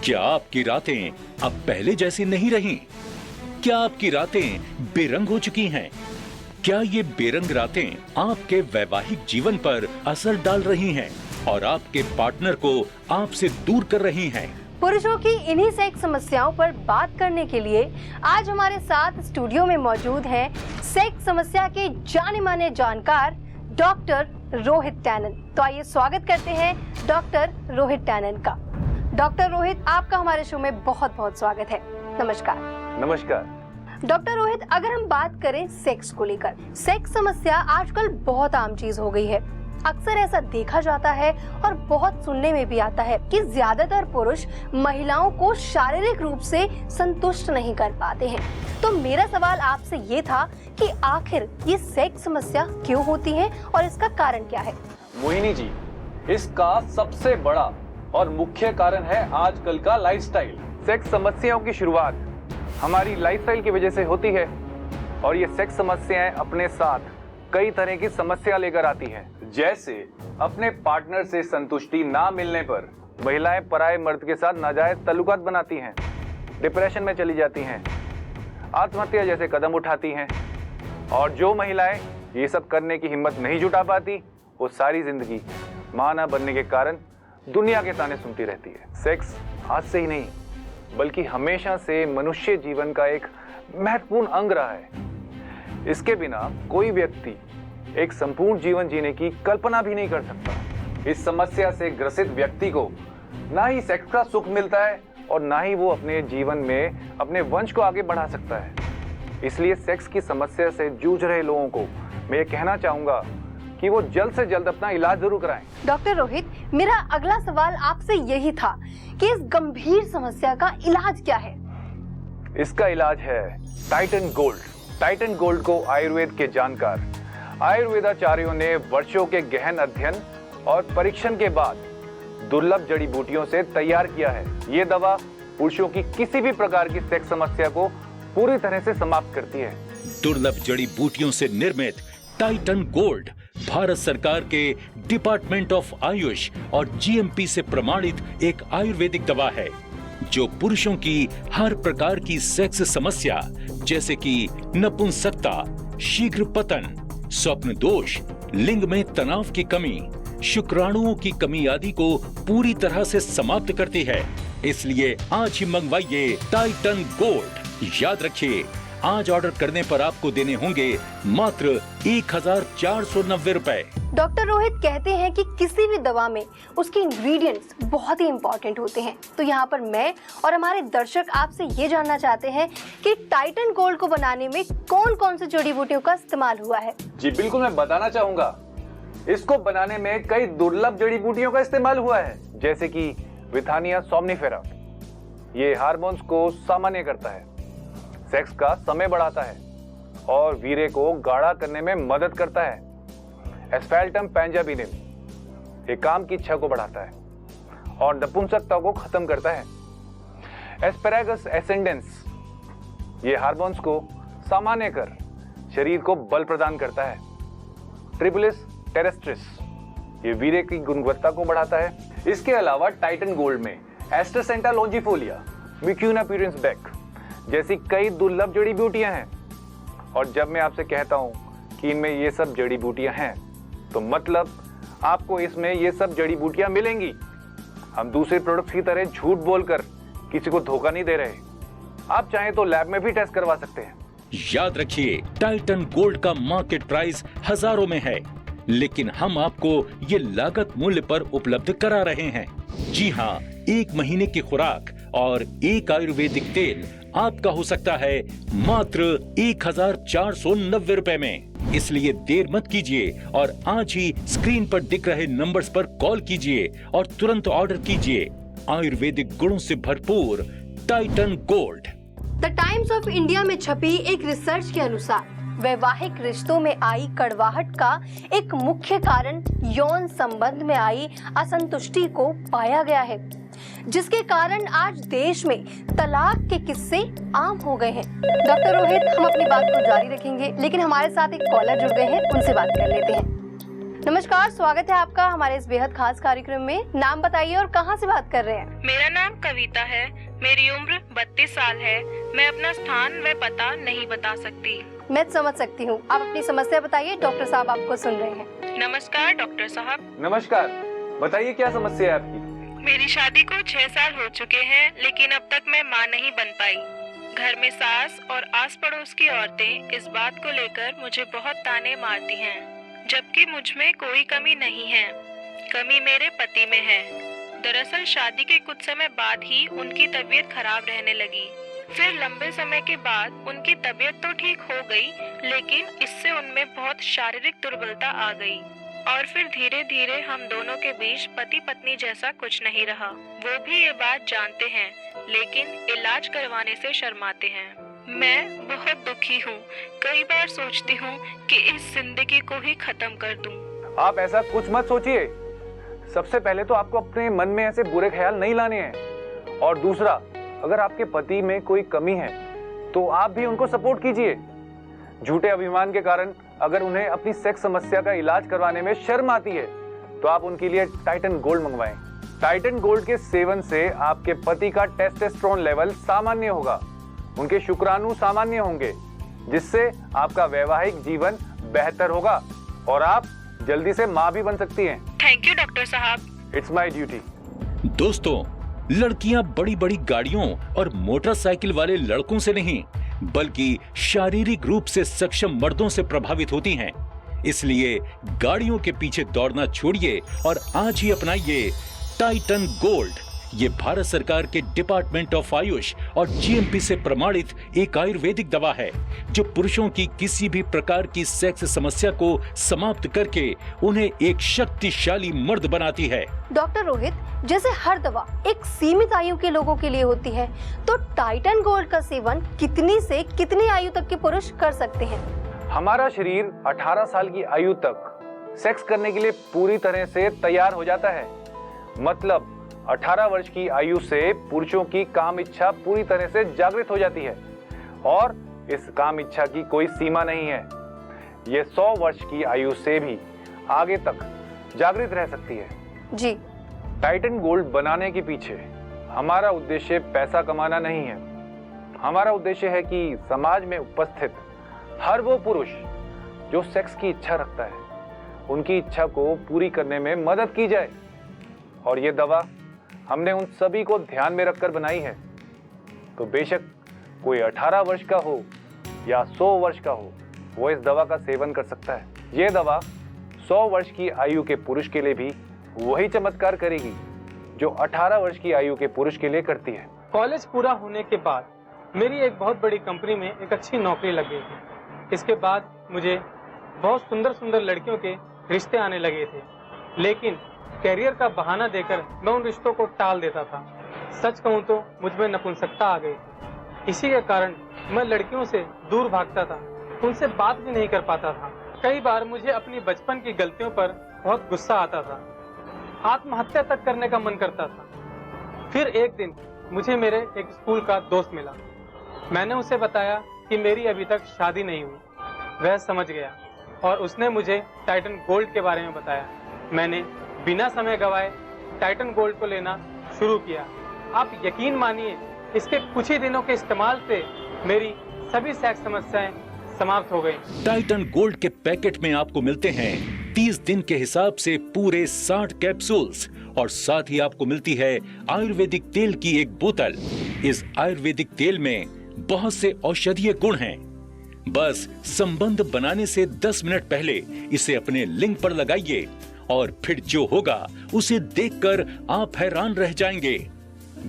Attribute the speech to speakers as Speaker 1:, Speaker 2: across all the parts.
Speaker 1: क्या आपकी रातें अब पहले जैसी नहीं रहीं? क्या आपकी रातें बेरंग हो चुकी हैं? क्या ये बेरंग रातें आपके वैवाहिक जीवन पर असर डाल रही हैं और आपके पार्टनर को आपसे दूर कर रही हैं?
Speaker 2: पुरुषों की इन्हीं सेक्स समस्याओं पर बात करने के लिए आज हमारे साथ स्टूडियो में मौजूद हैं सेक्स समस्या के जाने माने जानकार डॉक्टर रोहित टैनन। तो आइए स्वागत करते हैं डॉक्टर रोहित टैनन का। डॉक्टर रोहित, आपका हमारे शो में बहुत बहुत स्वागत है। नमस्कार।
Speaker 3: नमस्कार
Speaker 2: डॉक्टर रोहित, अगर हम बात करें सेक्स को लेकर, सेक्स समस्या आजकल बहुत आम चीज हो गई है। अक्सर ऐसा देखा जाता है और बहुत सुनने में भी आता है कि ज्यादातर पुरुष महिलाओं को शारीरिक रूप से संतुष्ट नहीं कर पाते हैं। तो मेरा सवाल आपसे ये था कि आखिर ये सेक्स समस्या क्यों होती है और इसका कारण क्या है?
Speaker 3: मोहिनी जी, इसका सबसे बड़ा और मुख्य कारण है आजकल का लाइफस्टाइल। सेक्स समस्याओं की शुरुआत हमारी लाइफस्टाइल की वजह से होती है और ये सेक्स समस्याएं अपने साथ कई तरह की समस्या लेकर आती हैं। जैसे अपने पार्टनर से संतुष्टि ना मिलने पर महिलाएं पराये मर्द के साथ नाजायज ताल्लुकात बनाती हैं, डिप्रेशन में चली जाती हैं, आत्महत्या जैसे कदम उठाती हैं। और जो महिलाएं ये सब करने की हिम्मत नहीं जुटा पाती, वो सारी जिंदगी मां ना बनने के कारण दुनिया के ताने सुनती रहती है। सेक्स आज से ही नहीं बल्कि हमेशा से मनुष्य जीवन का एक महत्वपूर्ण अंग रहा है। इसके बिना कोई व्यक्ति एक संपूर्ण जीवन जीने की कल्पना भी नहीं कर सकता। इस समस्या से ग्रसित व्यक्ति को ना ही सेक्स का सुख मिलता है और ना ही वो अपने जीवन में अपने वंश को आगे बढ़ा सकता है। इसलिए सेक्स की समस्या से जूझ रहे लोगों को मैं ये कहना चाहूंगा कि वो जल्द से जल्द अपना इलाज जरूर कराएं।
Speaker 2: डॉक्टर रोहित, मेरा अगला सवाल आपसे यही था कि इस गंभीर समस्या का इलाज क्या है?
Speaker 3: इसका इलाज है टाइटन गोल्ड। टाइटन गोल्ड को आयुर्वेद के जानकार आयुर्वेदाचार्यों ने वर्षों के गहन अध्ययन और परीक्षण के बाद दुर्लभ जड़ी बूटियों से तैयार किया है। ये दवा पुरुषों की किसी भी प्रकार की सेक्स समस्या को पूरी तरह से समाप्त करती है।
Speaker 1: दुर्लभ जड़ी बूटियों से निर्मित टाइटन गोल्ड भारत सरकार के डिपार्टमेंट ऑफ आयुष और जीएमपी से प्रमाणित एक आयुर्वेदिक दवा है जो पुरुषों की हर प्रकार की सेक्स समस्या जैसे कि नपुंसकता, शीघ्र पतन, स्वप्न दोष, लिंग में तनाव की कमी, शुक्राणुओं की कमी आदि को पूरी तरह से समाप्त करती है। इसलिए आज ही मंगवाइए टाइटन गोल्ड। याद रखिए, आज ऑर्डर करने पर आपको देने होंगे मात्र 1490 रुपए।
Speaker 2: डॉक्टर रोहित कहते हैं कि किसी भी दवा में उसके इंग्रेडिएंट्स बहुत ही इम्पोर्टेंट होते हैं। तो यहाँ पर मैं और हमारे दर्शक आपसे ये जानना चाहते हैं कि टाइटन गोल्ड को बनाने में कौन कौन सी जड़ी बूटियों का इस्तेमाल हुआ है?
Speaker 3: जी बिल्कुल, मैं बताना चाहूंगा। इसको बनाने में कई दुर्लभ जड़ी बूटियों का इस्तेमाल हुआ है, जैसे कि विथानिया सोमनिफेरा। ये हार्मोन्स को सामान्य करता है, सेक्स का समय बढ़ाता है और वीर्य को गाढ़ा करने में मदद करता है। एस्फेल्टम पेंजाबिनम ये काम की इच्छा को बढ़ाता है और नपुंसकता को खत्म करता है। एस्पैरागस एसेंडेंस ये हार्मोन्स को सामान्य कर शरीर को बल प्रदान करता है। ट्रिपलिस टेरेस्ट्रिस ये वीर्य की गुणवत्ता को बढ़ाता है। इसके अलावा टाइटन गोल्ड में एस्ट्रासेंटा लॉन्जिफोलिया, विक्यूना प्यूरेंस बेक जैसी कई दुर्लभ जड़ी बूटियां हैं। और जब मैं आपसे कहता हूं कि इनमें ये सब जड़ी बूटियां हैं, तो मतलब आपको इसमें ये सब जड़ी बूटियां मिलेंगी। हम दूसरे प्रोडक्ट्स की तरह झूठ बोलकर किसी को धोखा नहीं दे रहे। आप चाहें तो लैब में भी टेस्ट करवा सकते हैं।
Speaker 1: याद रखिए, टाइटन गोल्ड का मार्केट प्राइस हजारों में है, लेकिन हम आपको ये लागत मूल्य पर उपलब्ध करा रहे हैं। जी हाँ, 1 महीने की खुराक और एक आयुर्वेदिक तेल आपका हो सकता है मात्र 1490 रुपए में। इसलिए देर मत कीजिए और आज ही स्क्रीन पर दिख रहे नंबर्स पर कॉल कीजिए और तुरंत ऑर्डर कीजिए आयुर्वेदिक गुणों से भरपूर Titan gold.
Speaker 2: The times of India में छपी एक रिसर्च के अनुसार वैवाहिक रिश्तों में आई कड़वाहट का एक मुख्य कारण यौन संबंध में आई असंतुष्टि को पाया गया है, जिसके कारण आज देश में तलाक के किस्से आम हो गए हैं। डॉक्टर रोहित, हम अपनी बात को जारी रखेंगे, लेकिन हमारे साथ एक कॉलर जुड़ गए हैं, उनसे बात कर लेते हैं। नमस्कार, स्वागत है आपका हमारे इस बेहद खास कार्यक्रम में। नाम बताइए और कहाँ से बात कर रहे हैं?
Speaker 4: मेरा नाम कविता है, मेरी उम्र 32 साल है। मैं अपना स्थान व पता नहीं बता सकती।
Speaker 2: मैं समझ सकती हूँ, आप अपनी समस्या बताइए, डॉक्टर साहब आपको सुन रहे हैं।
Speaker 4: नमस्कार डॉक्टर साहब।
Speaker 3: नमस्कार, बताइए क्या समस्या है आपकी?
Speaker 4: मेरी शादी को 6 साल हो चुके हैं, लेकिन अब तक मैं मां नहीं बन पाई। घर में सास और आस पड़ोस की औरतें इस बात को लेकर मुझे बहुत ताने मारती हैं, जबकि मुझ में कोई कमी नहीं है। कमी मेरे पति में है। दरअसल शादी के कुछ समय बाद ही उनकी तबीयत खराब रहने लगी। फिर लंबे समय के बाद उनकी तबीयत तो ठीक हो गई, लेकिन इससे उनमें बहुत शारीरिक दुर्बलता आ गई और फिर धीरे धीरे हम दोनों के बीच पति पत्नी जैसा कुछ नहीं रहा। वो भी ये बात जानते हैं, लेकिन इलाज करवाने से शर्माते हैं। मैं बहुत दुखी हूँ। कई बार सोचती हूँ कि इस जिंदगी को ही खत्म कर दूं।
Speaker 3: आप ऐसा कुछ मत सोचिए। सबसे पहले तो आपको अपने मन में ऐसे बुरे ख्याल नहीं लाने हैं, और दूसरा, अगर आपके पति में कोई कमी है तो आप भी उनको सपोर्ट कीजिए। झूठे अभिमान के कारण अगर उन्हें अपनी सेक्स समस्या का इलाज करवाने में शर्म आती है तो आप उनके लिए टाइटन गोल्ड मंगवाएं। टाइटन गोल्ड के सेवन से आपके पति का टेस्टोस्टेरोन लेवल सामान्य होगा, उनके शुक्राणु सामान्य होंगे, जिससे आपका वैवाहिक जीवन बेहतर होगा और आप जल्दी से मां भी बन सकती हैं।
Speaker 4: थैंक यू डॉक्टर साहब।
Speaker 3: It's my duty.
Speaker 1: दोस्तों, लड़कियां बड़ी बड़ी गाड़ियों और मोटरसाइकिल वाले लड़कों से नहीं, बल्कि शारीरिक रूप से सक्षम मर्दों से प्रभावित होती हैं। इसलिए गाड़ियों के पीछे दौड़ना छोड़िए और आज ही अपनाइए टाइटन गोल्ड। ये भारत सरकार के डिपार्टमेंट ऑफ आयुष और जीएमपी से प्रमाणित एक आयुर्वेदिक दवा है, जो पुरुषों की किसी भी प्रकार की सेक्स समस्या को समाप्त करके उन्हें एक शक्तिशाली मर्द बनाती है।
Speaker 2: डॉक्टर रोहित, जैसे हर दवा एक सीमित आयु के लोगों के लिए होती है, तो टाइटन गोल्ड का सेवन कितनी से कितनी आयु तक के पुरुष कर सकते हैं?
Speaker 3: हमारा शरीर 18 साल की आयु तक सेक्स करने के लिए पूरी तरह से तैयार हो जाता है। मतलब 18 वर्ष की आयु से पुरुषों की काम इच्छा पूरी तरह से जागृत हो जाती है, और इस काम इच्छा की कोई सीमा नहीं है। ये 100 वर्ष की आयु से भी आगे तक जागृत रह सकती है।
Speaker 2: जी।
Speaker 3: टाइटन गोल्ड बनाने के पीछे हमारा उद्देश्य पैसा कमाना नहीं है। हमारा उद्देश्य है कि समाज में उपस्थित हर वो पुरुष जो सेक्स की इच्छा रखता है, उनकी इच्छा को पूरी करने में मदद की जाए। और ये दवा हमने उन सभी को ध्यान में रखकर बनाई है। तो बेशक कोई 18 वर्ष का हो या 100 वर्ष का हो, वो इस दवा का सेवन कर सकता है। ये दवा 100 वर्ष की आयु के पुरुष के लिए भी वही चमत्कार करेगी जो 18 वर्ष की आयु के पुरुष के लिए करती है।
Speaker 5: कॉलेज पूरा होने के बाद मेरी एक बहुत बड़ी कंपनी में एक अच्छी नौकरी लग गई थी। इसके बाद मुझे बहुत सुंदर सुंदर लड़कियों के रिश्ते आने लगे थे, लेकिन कैरियर का बहाना देकर मैं उन रिश्तों को टाल देता था। सच कहूँ तो मुझ में नपुंसकता आ गई थी। इसी के कारण मैं लड़कियों से दूर भागता था, उनसे बात भी नहीं कर पाता था। कई बार मुझे अपनी बचपन की गलतियों पर बहुत गुस्सा आता था, आत्महत्या तक करने का मन करता था। फिर एक दिन मुझे मेरे एक स्कूल का दोस्त मिला। मैंने उसे बताया कि मेरी अभी तक शादी नहीं हुई। वह समझ गया और उसने मुझे टाइटन गोल्ड के बारे में बताया। मैंने बिना समय गवाए टाइटन गोल्ड को लेना शुरू किया। आप यकीन मानिए, इसके कुछ ही दिनों के इस्तेमाल से मेरी सभी सेक्स समस्याएं समाप्त हो गई।
Speaker 1: टाइटन गोल्ड के पैकेट में आपको मिलते हैं 30 दिन के हिसाब से पूरे 60 कैप्सूल्स, और साथ ही आपको मिलती है आयुर्वेदिक तेल की एक बोतल। इस आयुर्वेदिक तेल में बहुत से औषधीय गुण हैं। बस संबंध बनाने से 10 मिनट पहले इसे अपने लिंग पर लगाइए और फिर जो होगा उसे देखकर आप हैरान रह जाएंगे।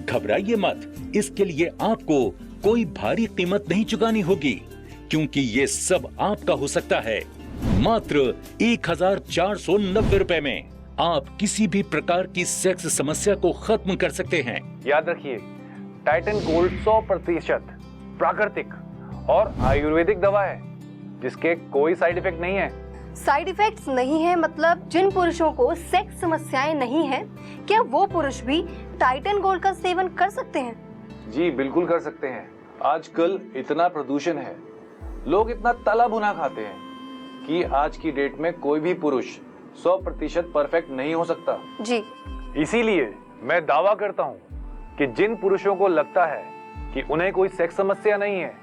Speaker 1: घबराइए मत, इसके लिए आपको कोई भारी कीमत नहीं चुकानी होगी, क्योंकि ये सब आपका हो सकता है। मात्र 1490 रुपए में आप किसी भी प्रकार की सेक्स समस्या को खत्म कर सकते हैं।
Speaker 3: याद रखिए, टाइटन गोल्ड 100% प्राकृतिक और आयुर्वेदिक दवा है, जिसके कोई साइड इफेक्ट नहीं है।
Speaker 2: साइड इफेक्ट्स नहीं है मतलब जिन पुरुषों को सेक्स समस्याएं नहीं है, क्या वो पुरुष भी टाइटन गोल्ड का सेवन कर सकते हैं?
Speaker 3: जी बिल्कुल कर सकते हैं। आजकल इतना प्रदूषण है, लोग इतना तला भुना खाते हैं कि आज की डेट में कोई भी पुरुष 100% परफेक्ट नहीं हो सकता।
Speaker 2: जी।
Speaker 3: इसीलिए मैं दावा करता हूँ कि जिन पुरुषों को लगता है कि उन्हें कोई सेक्स समस्या नहीं है,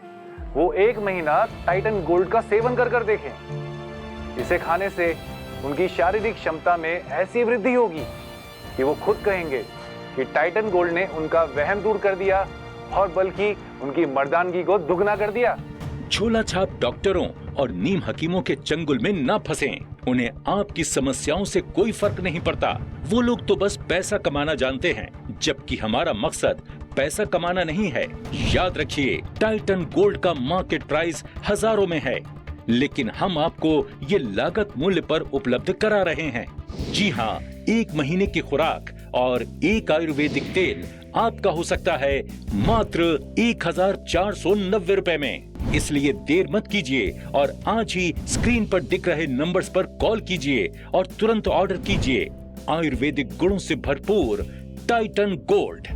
Speaker 3: वो 1 महीना टाइटन गोल्ड का सेवन कर देखें। इसे खाने से उनकी शारीरिक क्षमता में ऐसी वृद्धि होगी कि वो खुद कहेंगे कि टाइटन गोल्ड ने उनका वहम दूर कर दिया और बल्कि उनकी मर्दानगी को दुगना कर दिया।
Speaker 1: झोला छाप डॉक्टरों और नीम हकीमों के चंगुल में ना फंसें। उन्हें आपकी समस्याओं से कोई फर्क नहीं पड़ता। वो लोग तो बस पैसा कमाना जानते हैं, जबकि हमारा मकसद पैसा कमाना नहीं है। याद रखिए, टाइटन गोल्ड का मार्केट प्राइस हजारों में है, लेकिन हम आपको ये लागत मूल्य पर उपलब्ध करा रहे हैं। जी हाँ, 1 महीने की खुराक और 1 आयुर्वेदिक तेल आपका हो सकता है मात्र 1490 रुपए में। इसलिए देर मत कीजिए और आज ही स्क्रीन पर दिख रहे नंबर्स पर कॉल कीजिए और तुरंत ऑर्डर कीजिए आयुर्वेदिक गुणों से भरपूर टाइटन गोल्ड।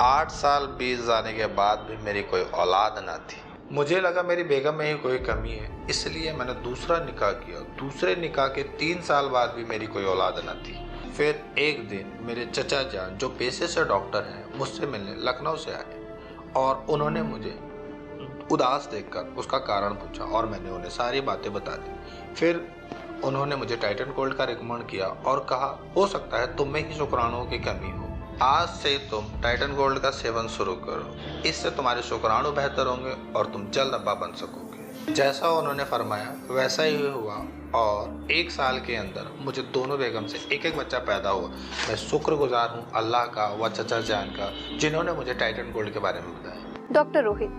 Speaker 6: 8 साल बीत जाने के बाद भी मेरी कोई औलाद न थी। मुझे लगा मेरी बेगम में ही कोई कमी है, इसलिए मैंने दूसरा निकाह किया। दूसरे निकाह के 3 साल बाद भी मेरी कोई औलाद न थी। फिर एक दिन मेरे चचा जान, जो पेशे से डॉक्टर हैं, मुझसे मिलने लखनऊ से आए और उन्होंने मुझे उदास देखकर उसका कारण पूछा और मैंने उन्हें सारी बातें बता दी। फिर उन्होंने मुझे टाइटन गोल्ड का रिकमेंड किया और कहा, हो सकता है तुम में ही शुक्राणुओं की कमी हो। आज से तुम टाइटन गोल्ड का सेवन शुरू करो, इससे तुम्हारे शुक्राणु बेहतर होंगे और तुम जल्द अब्बा बन सकोगे। जैसा उन्होंने फरमाया वैसा ही हुआ और 1 साल के अंदर मुझे दोनों बेगम से एक बच्चा पैदा हुआ। मैं शुक्रगुजार हूँ अल्लाह का व चचा जान का, जिन्होंने मुझे टाइटन गोल्ड के बारे में बताया।
Speaker 2: डॉक्टर रोहित,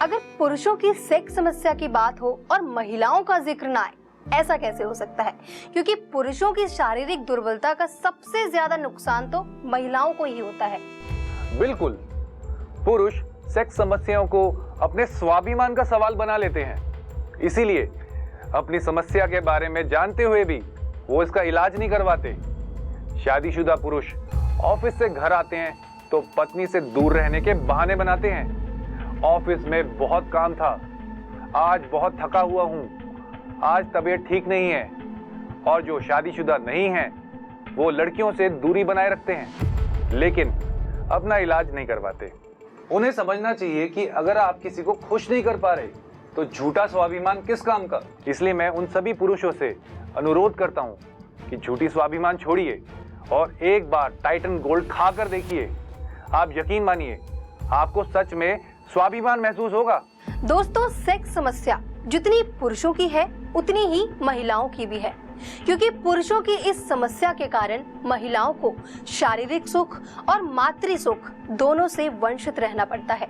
Speaker 2: अगर पुरुषों की सेक्स समस्या की बात हो और महिलाओं का जिक्र ना आए, ऐसा कैसे हो सकता है? क्योंकि पुरुषों की शारीरिक दुर्बलता का सबसे ज्यादा नुकसान तो महिलाओं को ही होता है।
Speaker 3: बिल्कुल, पुरुष सेक्स समस्याओं को अपने स्वाभिमान का सवाल बना लेते हैं। इसीलिए अपनी समस्या के बारे में जानते हुए भी वो इसका इलाज नहीं करवाते। शादीशुदा पुरुष ऑफिस से घर आते हैं तो पत्नी से दूर रहने के बहाने बनाते हैं। ऑफिस में बहुत काम था, आज बहुत थका हुआ हूँ, आज तबीयत ठीक नहीं है। और जो शादीशुदा नहीं है वो लड़कियों से दूरी बनाए रखते हैं, लेकिन अपना इलाज नहीं करवाते। उन्हें समझना चाहिए कि अगर आप किसी को खुश नहीं कर पा रहे तो झूठा स्वाभिमान किस काम का। इसलिए मैं उन सभी पुरुषों से अनुरोध करता हूँ कि झूठी स्वाभिमान छोड़िए और एक बार टाइटन गोल्ड खा कर देखिए। आप यकीन मानिए, आपको सच में स्वाभिमान महसूस होगा।
Speaker 2: दोस्तों, सेक्स समस्या जितनी पुरुषों की है उतनी ही महिलाओं की भी है, क्योंकि पुरुषों की इस समस्या के कारण महिलाओं को शारीरिक सुख और मातृ सुख दोनों से वंचित रहना पड़ता है।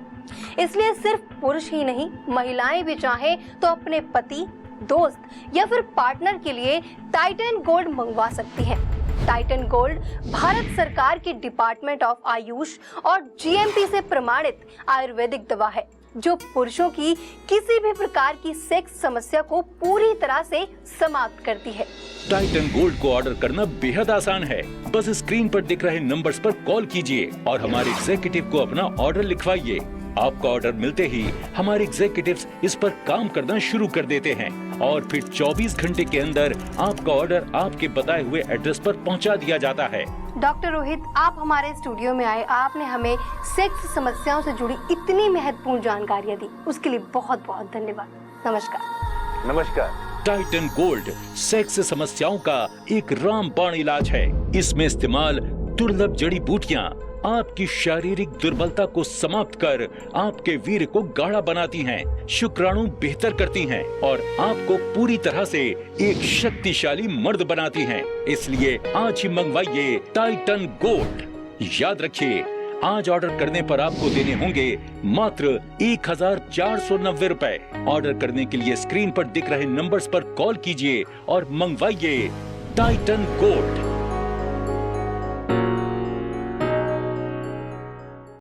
Speaker 2: इसलिए सिर्फ पुरुष ही नहीं, महिलाएं भी चाहें तो अपने पति, दोस्त या फिर पार्टनर के लिए टाइटन गोल्ड मंगवा सकती हैं। टाइटन गोल्ड भारत सरकार के डिपार्टमेंट ऑफ आयुष और जीएमपी से प्रमाणित आयुर्वेदिक दवा है, जो पुरुषों की किसी भी प्रकार की सेक्स समस्या को पूरी तरह से समाप्त करती है।
Speaker 1: टाइटन गोल्ड को ऑर्डर करना बेहद आसान है। बस स्क्रीन पर दिख रहे नंबर्स पर कॉल कीजिए और हमारे एग्जीक्यूटिव को अपना ऑर्डर लिखवाइए। आपका ऑर्डर मिलते ही हमारे एग्जीक्यूटिव्स इस पर काम करना शुरू कर देते हैं और फिर 24 घंटे के अंदर आपका ऑर्डर आपके बताए हुए एड्रेस पर पहुंचा दिया जाता है।
Speaker 2: डॉक्टर रोहित, आप हमारे स्टूडियो में आए, आपने हमें सेक्स समस्याओं से जुड़ी इतनी महत्वपूर्ण जानकारियां दी, उसके लिए बहुत बहुत धन्यवाद। नमस्कार।
Speaker 3: नमस्कार।
Speaker 1: टाइटन गोल्ड सेक्स समस्याओं का एक रामबाण इलाज है। इसमें इस्तेमाल दुर्लभ जड़ी बूटियां आपकी शारीरिक दुर्बलता को समाप्त कर आपके वीर्य को गाढ़ा बनाती हैं, शुक्राणु बेहतर करती हैं और आपको पूरी तरह से एक शक्तिशाली मर्द बनाती हैं। इसलिए आज ही मंगवाइए टाइटन गोल्ड। याद रखिए, आज ऑर्डर करने पर आपको देने होंगे मात्र 1490 रुपए। ऑर्डर करने के लिए स्क्रीन पर दिख रहे नंबर्स पर कॉल कीजिए और मंगवाइए टाइटन गोल्ड।